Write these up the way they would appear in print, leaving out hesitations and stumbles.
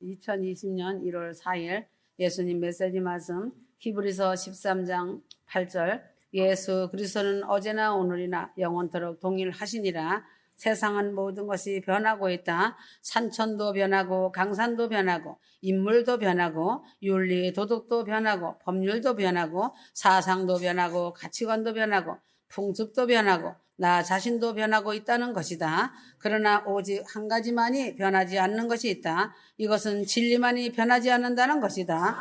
2020년 1월 4일 예수님 메시지 말씀 히브리서 13장 8절 예수 그리스도는 어제나 오늘이나 영원토록 동일하시니라. 세상은 모든 것이 변하고 있다. 산천도 변하고 강산도 변하고 인물도 변하고 윤리 도덕도 변하고 법률도 변하고 사상도 변하고 가치관도 변하고 풍습도 변하고 나 자신도 변하고 있다는 것이다. 그러나 오직 한 가지만이 변하지 않는 것이 있다. 이것은 진리만이 변하지 않는다는 것이다.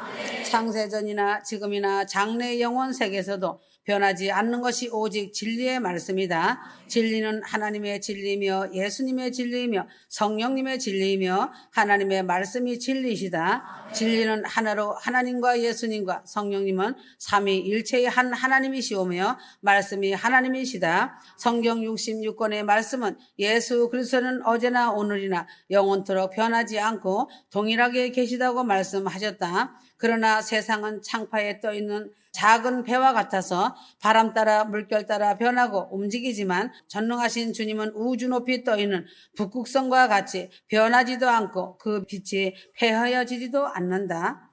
창세전이나 지금이나 장래 영원 세계에서도 변하지 않는 것이 오직 진리의 말씀이다. 진리는 하나님의 진리이며 예수님의 진리이며 성령님의 진리이며 하나님의 말씀이 진리이시다. 진리는 하나로 하나님과 예수님과 성령님은 삼위일체의 한 하나님이시오며 말씀이 하나님이시다. 성경 66권의 말씀은 예수 그리스도는 어제나 오늘이나 영원토록 변하지 않고 동일하게 계시다고 말씀하셨다. 그러나 세상은 창파에 떠있는 작은 배와 같아서 바람 따라 물결 따라 변하고 움직이지만 전능하신 주님은 우주 높이 떠있는 북극성과 같이 변하지도 않고 그 빛이 폐허여지지도 않는다.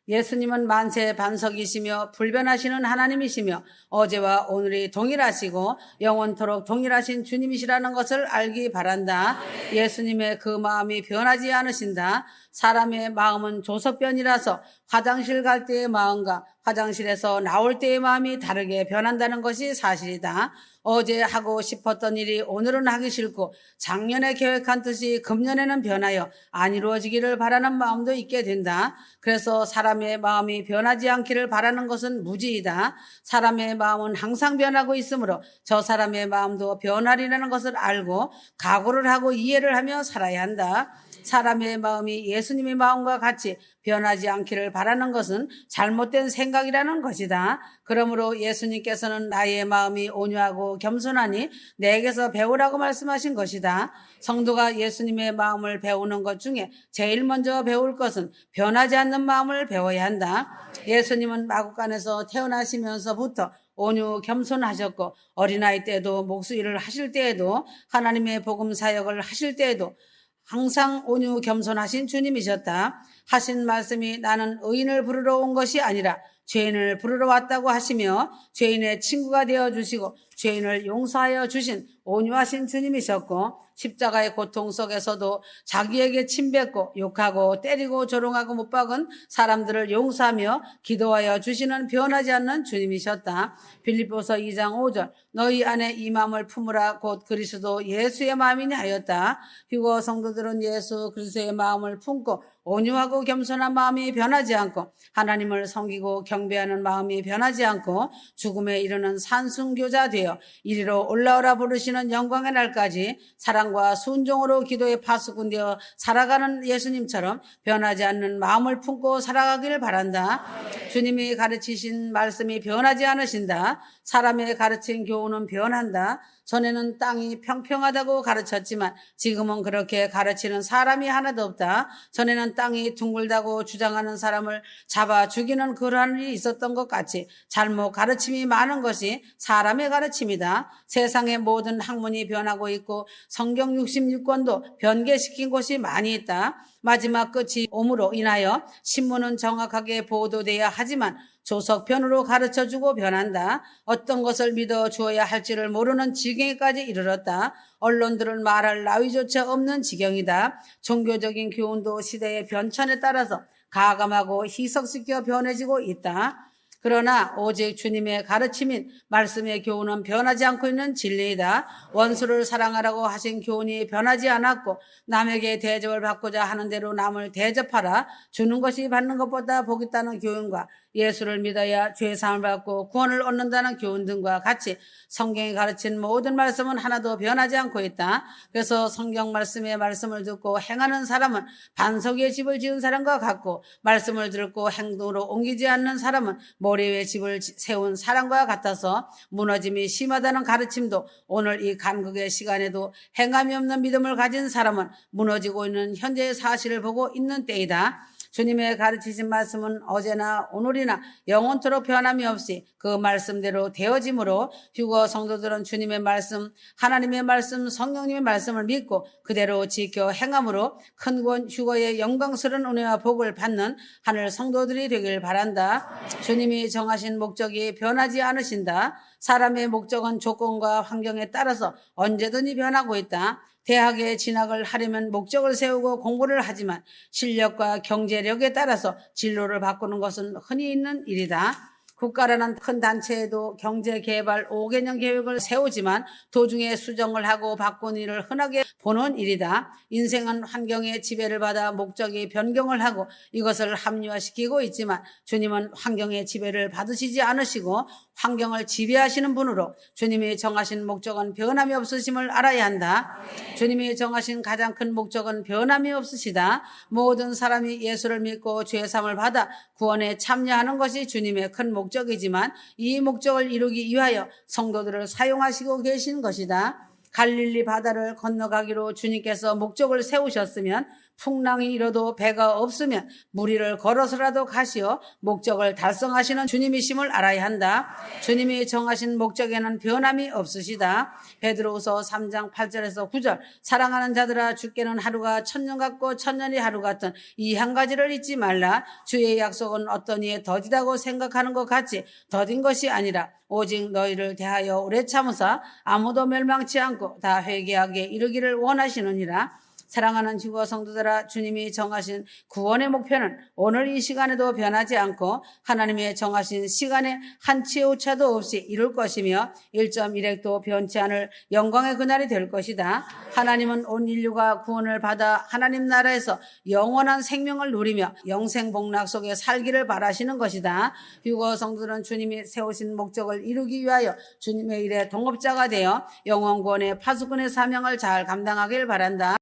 예수님은 만세 반석이시며 불변하시는 하나님이시며 어제와 오늘이 동일하시고 영원토록 동일하신 주님이시라는 것을 알기 바란다. 예수님의 그 마음이 변하지 않으신다. 사람의 마음은 조석변이라서 화장실 갈 때의 마음과 화장실에서 나올 때의 마음이 다르게 변한다는 것이 사실이다. 어제 하고 싶었던 일이 오늘은 하기 싫고 작년에 계획한 뜻이 금년에는 변하여 안 이루어지기를 바라는 마음도 있게 된다. 그래서 사람의 마음이 변하지 않기를 바라는 것은 무지이다. 사람의 마음은 항상 변하고 있으므로 저 사람의 마음도 변하리라는 것을 알고 각오를 하고 이해를 하며 살아야 한다. 사람의 마음이 예수님의 마음과 같이 변하지 않기를 바라는 것은 잘못된 생각이라는 것이다. 그러므로 예수님께서는 나의 마음이 온유하고 겸손하니 내게서 배우라고 말씀하신 것이다. 성도가 예수님의 마음을 배우는 것 중에 제일 먼저 배울 것은 변하지 않는 마음을 배워야 한다. 예수님은 마구간에서 태어나시면서부터 온유 겸손하셨고 어린아이 때도 목수일을 하실 때에도 하나님의 복음 사역을 하실 때에도 항상 온유 겸손하신 주님이셨다. 하신 말씀이 나는 의인을 부르러 온 것이 아니라 죄인을 부르러 왔다고 하시며 죄인의 친구가 되어주시고 죄인을 용서하여 주신 온유하신 주님이셨고 십자가의 고통 속에서도 자기에게 침뱉고 욕하고 때리고 조롱하고 못 박은 사람들을 용서하며 기도하여 주시는 변하지 않는 주님이셨다. 빌립보서 2장 5절 너희 안에 이 마음을 품으라 곧 그리스도 예수의 마음이니 하였다. 휴거 성도들은 예수 그리스도의 마음을 품고 온유하고 겸손한 마음이 변하지 않고 하나님을 섬기고 경배하는 마음이 변하지 않고 죽음에 이르는 산순교자 되어 이리로 올라오라 부르시는 영광의 날까지 사랑과 순종으로 기도의 파수꾼 되어 살아가는 예수님처럼 변하지 않는 마음을 품고 살아가기를 바란다. 주님이 가르치신 말씀이 변하지 않으신다. 사람의 가르친 교훈은 변한다. 전에는 땅이 평평하다고 가르쳤지만 지금은 그렇게 가르치는 사람이 하나도 없다. 전에는 땅이 둥글다고 주장하는 사람을 잡아 죽이는 그러한 일이 있었던 것 같이 잘못 가르침이 많은 것이 사람의 가르침이다. 세상의 모든 학문이 변하고 있고 성경 66권도 변개시킨 곳이 많이 있다. 마지막 끝이 옴으로 인하여 신문은 정확하게 보도돼야 하지만 조석편으로 가르쳐주고 변한다. 어떤 것을 믿어 주어야 할지를 모르는 지경에까지 이르렀다. 언론들은 말할 나위조차 없는 지경이다. 종교적인 교훈도 시대의 변천에 따라서 가감하고 희석시켜 변해지고 있다. 그러나 오직 주님의 가르침인 말씀의 교훈은 변하지 않고 있는 진리이다. 원수를 사랑하라고 하신 교훈이 변하지 않았고 남에게 대접을 받고자 하는 대로 남을 대접하라. 주는 것이 받는 것보다 복 있다는 교훈과 예수를 믿어야 죄사함을 받고 구원을 얻는다는 교훈 등과 같이 성경이 가르친 모든 말씀은 하나도 변하지 않고 있다. 그래서 성경 말씀의 말씀을 듣고 행하는 사람은 반석 위에 집을 지은 사람과 같고 말씀을 듣고 행동으로 옮기지 않는 사람은 모래 위에 집을 세운 사람과 같아서 무너짐이 심하다는 가르침도 오늘 이 간극의 시간에도 행함이 없는 믿음을 가진 사람은 무너지고 있는 현재의 사실을 보고 있는 때이다. 주님의 가르치신 말씀은 어제나 오늘이나 영원토록 변함이 없이 그 말씀대로 되어지므로 휴거 성도들은 주님의 말씀, 하나님의 말씀, 성령님의 말씀을 믿고 그대로 지켜 행함으로 큰 구원 휴거의 영광스러운 은혜와 복을 받는 하늘 성도들이 되길 바란다. 주님이 정하신 목적이 변하지 않으신다. 사람의 목적은 조건과 환경에 따라서 언제든지 변하고 있다. 대학에 진학을 하려면 목적을 세우고 공부를 하지만 실력과 경제력에 따라서 진로를 바꾸는 것은 흔히 있는 일이다. 국가라는 큰 단체에도 경제개발 5개년 계획을 세우지만 도중에 수정을 하고 바꾼 일을 흔하게 보는 일이다. 인생은 환경의 지배를 받아 목적이 변경을 하고 이것을 합리화시키고 있지만 주님은 환경의 지배를 받으시지 않으시고 환경을 지배하시는 분으로 주님이 정하신 목적은 변함이 없으심을 알아야 한다. 주님이 정하신 가장 큰 목적은 변함이 없으시다. 모든 사람이 예수를 믿고 죄사함을 받아 구원에 참여하는 것이 주님의 큰 목적이지만 이 목적을 이루기 위하여 성도들을 사용하시고 계신 것이다. 갈릴리 바다를 건너가기로 주님께서 목적을 세우셨으면 풍랑이 일어도 배가 없으면 무리를 걸어서라도 가시어 목적을 달성하시는 주님이심을 알아야 한다. 주님이 정하신 목적에는 변함이 없으시다. 베드로후서 3장 8절에서 9절 사랑하는 자들아 주께는 하루가 천년 같고 천년이 하루 같은 이 한 가지를 잊지 말라. 주의 약속은 어떤 이에 더디다고 생각하는 것 같이 더딘 것이 아니라 오직 너희를 대하여 오래 참으사 아무도 멸망치 않고 다 회개하게 이르기를 원하시느니라. 사랑하는 주거 성도들아, 주님이 정하신 구원의 목표는 오늘 이 시간에도 변하지 않고 하나님의 정하신 시간에 한치의 오차도 없이 이룰 것이며 1.1핵도 변치 않을 영광의 그날이 될 것이다. 하나님은 온 인류가 구원을 받아 하나님 나라에서 영원한 생명을 누리며 영생복락 속에 살기를 바라시는 것이다. 휴거 성도들은 주님이 세우신 목적을 이루기 위하여 주님의 일에 동업자가 되어 영원구원의 파수꾼의 사명을 잘 감당하길 바란다.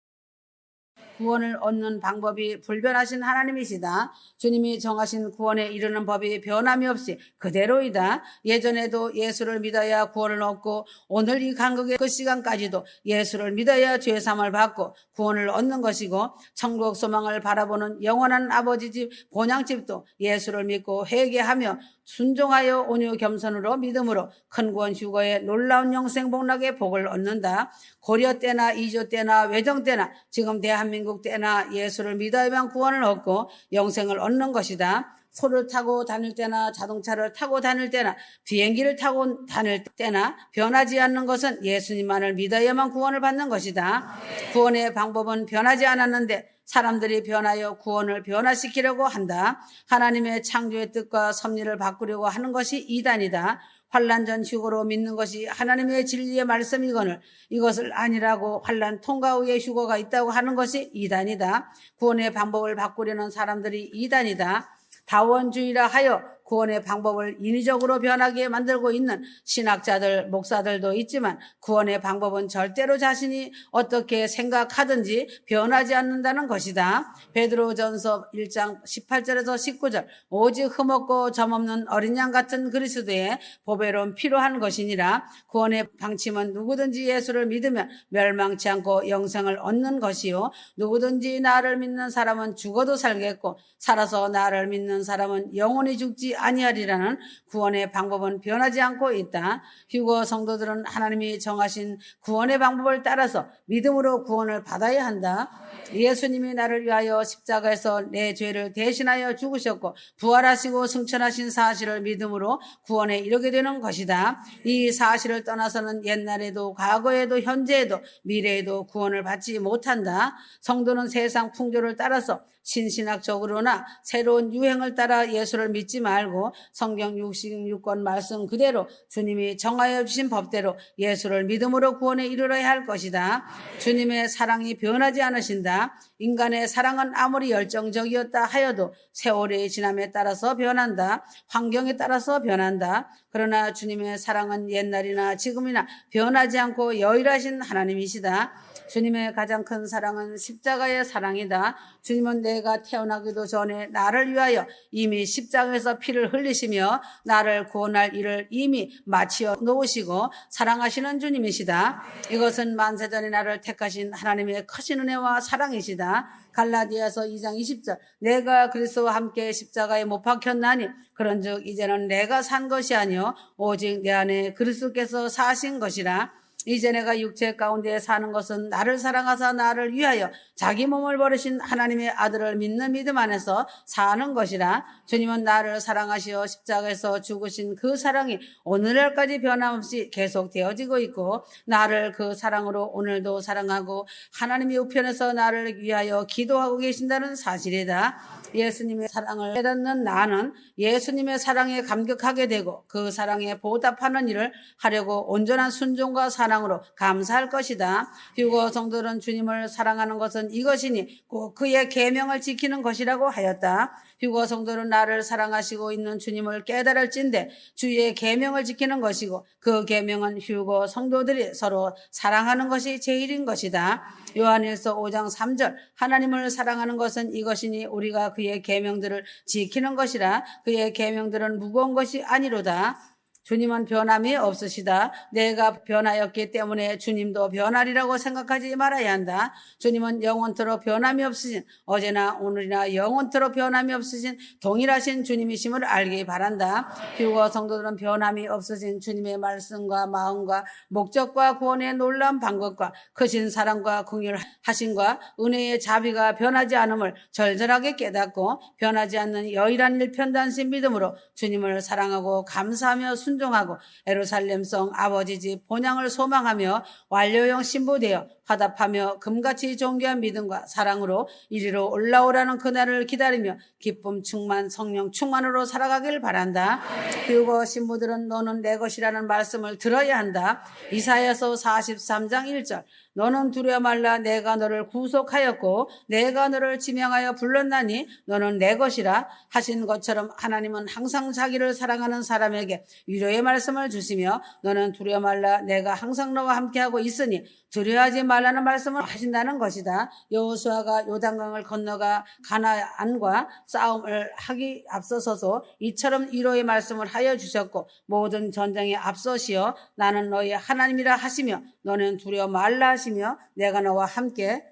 구원을 얻는 방법이 불변하신 하나님이시다. 주님이 정하신 구원에 이르는 법이 변함이 없이 그대로이다. 예전에도 예수를 믿어야 구원을 얻고 오늘 이 간극의 그 시간까지도 예수를 믿어야 죄사함을 받고 구원을 얻는 것이고 천국 소망을 바라보는 영원한 아버지 집 본향집도 예수를 믿고 회개하며 순종하여 온유 겸손으로 믿음으로 큰 구원 휴거의 놀라운 영생복락의 복을 얻는다. 고려 때나 이조 때나 외정 때나 지금 대한민국 때나 예수를 믿어야만 구원을 얻고 영생을 얻는 것이다. 소를 타고 다닐 때나 자동차를 타고 다닐 때나 비행기를 타고 다닐 때나 변하지 않는 것은 예수님만을 믿어야만 구원을 받는 것이다. 구원의 방법은 변하지 않았는데 사람들이 변하여 구원을 변화시키려고 한다. 하나님의 창조의 뜻과 섭리를 바꾸려고 하는 것이 이단이다. 환난 전 휴거로 믿는 것이 하나님의 진리의 말씀이거늘 이것을 아니라고 환난 통과 후에 휴거가 있다고 하는 것이 이단이다. 구원의 방법을 바꾸려는 사람들이 이단이다. 다원주의라 하여 구원의 방법을 인위적으로 변하게 만들고 있는 신학자들, 목사들도 있지만 구원의 방법은 절대로 자신이 어떻게 생각하든지 변하지 않는다는 것이다. 베드로전서 1장 18절에서 19절 오직 흠없고 점없는 어린 양 같은 그리스도의 보배로운 필요한 것이니라. 구원의 방침은 누구든지 예수를 믿으면 멸망치 않고 영생을 얻는 것이요 누구든지 나를 믿는 사람은 죽어도 살겠고 살아서 나를 믿는 사람은 영원히 죽지 아니하리라는 구원의 방법은 변하지 않고 있다. 휴거 성도들은 하나님이 정하신 구원의 방법을 따라서 믿음으로 구원을 받아야 한다. 예수님이 나를 위하여 십자가에서 내 죄를 대신하여 죽으셨고 부활하시고 승천하신 사실을 믿음으로 구원에 이르게 되는 것이다. 이 사실을 떠나서는 옛날에도 과거에도 현재에도 미래에도 구원을 받지 못한다. 성도는 세상 풍조를 따라서 신신학적으로나 새로운 유행을 따라 예수를 믿지 말고 성경 66권 말씀 그대로 주님이 정하여 주신 법대로 예수를 믿음으로 구원에 이르러야 할 것이다. 주님의 사랑이 변하지 않으신다. 인간의 사랑은 아무리 열정적이었다 하여도 세월의 지남에 따라서 변한다. 환경에 따라서 변한다. 그러나 주님의 사랑은 옛날이나 지금이나 변하지 않고 여일하신 하나님이시다. 주님의 가장 큰 사랑은 십자가의 사랑이다. 주님은 내가 태어나기도 전에 나를 위하여 이미 십자가에서 피를 피를 흘리시며 나를 구원할 일을 이미 마치어 놓으시고 사랑하시는 주님이시다. 이것은 만세전에 나를 택하신 하나님의 크신 은혜와 사랑이시다. 갈라디아서 2장 20절 내가 그리스도와 함께 십자가에 못 박혔나니 그런즉 이제는 내가 산 것이 아니요 오직 내 안에 그리스도께서 사신 것이라. 이제 내가 육체 가운데 사는 것은 나를 사랑하사 나를 위하여 자기 몸을 버리신 하나님의 아들을 믿는 믿음 안에서 사는 것이라. 주님은 나를 사랑하시어 십자가에서 죽으신 그 사랑이 오늘날까지 변함없이 계속되어지고 있고 나를 그 사랑으로 오늘도 사랑하고 하나님의 우편에서 나를 위하여 기도하고 계신다는 사실이다. 예수님의 사랑을 깨닫는 나는 예수님의 사랑에 감격하게 되고 그 사랑에 보답하는 일을 하려고 온전한 순종과 사랑으로 감사할 것이다. 휴거 성도는 주님을 사랑하는 것은 이것이니 꼭 그의 계명을 지키는 것이라고 하였다. 휴거 성도는 나를 사랑하시고 있는 주님을 깨달을진대 주의 계명을 지키는 것이고 그 계명은 휴거 성도들이 서로 사랑하는 것이 제일인 것이다. 요한일서 5장 3절 하나님을 사랑하는 것은 이것이니 우리가 그의 계명들을 지키는 것이라. 그의 계명들은 무거운 것이 아니로다. 주님은 변함이 없으시다. 내가 변하였기 때문에 주님도 변하리라고 생각하지 말아야 한다. 주님은 영원토록 변함이 없으신 어제나 오늘이나 영원토록 변함이 없으신 동일하신 주님이심을 알기 바란다. 휴거 성도들은 변함이 없으신 주님의 말씀과 마음과 목적과 구원의 놀라운 방법과 크신 사랑과 긍휼하심과 은혜의 자비가 변하지 않음을 절절하게 깨닫고 변하지 않는 여일한 일편단심 믿음으로 주님을 사랑하고 감사하며 순종하고 예루살렘성 아버지 집 본향을 소망하며 완료형 신부되어 화답하며 금같이 존귀한 믿음과 사랑으로 이리로 올라오라는 그날을 기다리며 기쁨 충만 성령 충만으로 살아가길 바란다. 그리고 신부들은 너는 내 것이라는 말씀을 들어야 한다. 이사야서 43장 1절 너는 두려워 말라. 내가 너를 구속하였고 내가 너를 지명하여 불렀나니 너는 내 것이라 하신 것처럼 하나님은 항상 자기를 사랑하는 사람에게 위로의 말씀을 주시며 너는 두려워 말라. 내가 항상 너와 함께하고 있으니 두려워하지 말라는 말씀을 하신다는 것이다. 여호수아가 요단강을 건너가 가나안과 싸움을 하기 앞서서도 이처럼 위로의 말씀을 하여 주셨고 모든 전쟁에 앞서시어 나는 너의 하나님이라 하시며 너는 두려워 말라 하시며 내가 너와 함께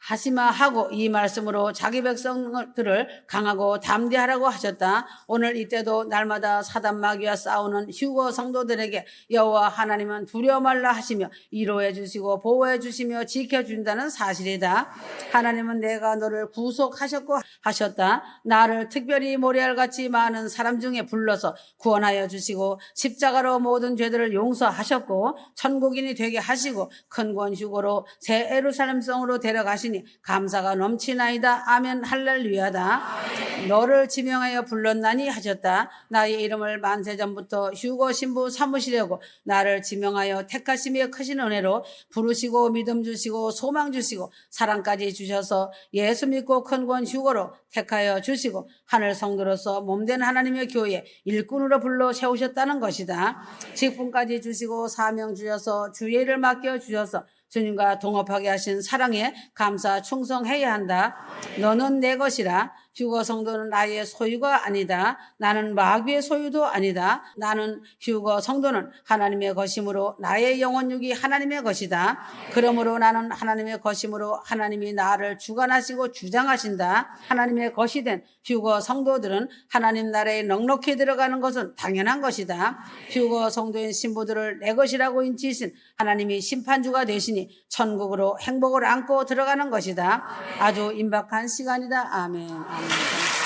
하시마 하고 이 말씀으로 자기 백성들을 강하고 담대하라고 하셨다. 오늘 이때도 날마다 사단 마귀와 싸우는 휴거 성도들에게 여호와 하나님은 두려워 말라 하시며 위로해 주시고 보호해 주시며 지켜준다는 사실이다. 하나님은 내가 너를 구속하셨고 하셨다. 나를 특별히 모래알같이 많은 사람 중에 불러서 구원하여 주시고 십자가로 모든 죄들을 용서하셨고 천국인이 되게 하시고 큰 권 휴거로 새 예루살렘성으로 데려가시니 감사가 넘치나이다. 아멘 할렐루야다. 너를 지명하여 불렀나니 하셨다. 나의 이름을 만세전부터 휴거 신부 삼으시려고 나를 지명하여 택하심의 크신 은혜로 부르시고 믿음 주시고 소망 주시고 사랑까지 주셔서 예수 믿고 큰 권 휴거로 택하여 주시고 하늘 성도로서 몸된 하나님의 교회 일꾼으로 불러 세우셨다는 것이다. 직분까지 주시고 사명 주셔서 주의 일을 맡겨 주셔서 주님과 동업하게 하신 사랑에 감사 충성해야 한다. 너는 내 것이라. 휴거 성도는 나의 소유가 아니다. 나는 마귀의 소유도 아니다. 나는 휴거 성도는 하나님의 것이므로 나의 영혼육이 하나님의 것이다. 그러므로 나는 하나님의 것이므로 하나님이 나를 주관하시고 주장하신다. 하나님의 것이 된 휴거 성도들은 하나님 나라에 넉넉히 들어가는 것은 당연한 것이다. 휴거 성도인 신부들을 내 것이라고 인치신 하나님이 심판주가 되시니 천국으로 행복을 안고 들어가는 것이다. 아주 임박한 시간이다. 아멘. 아멘.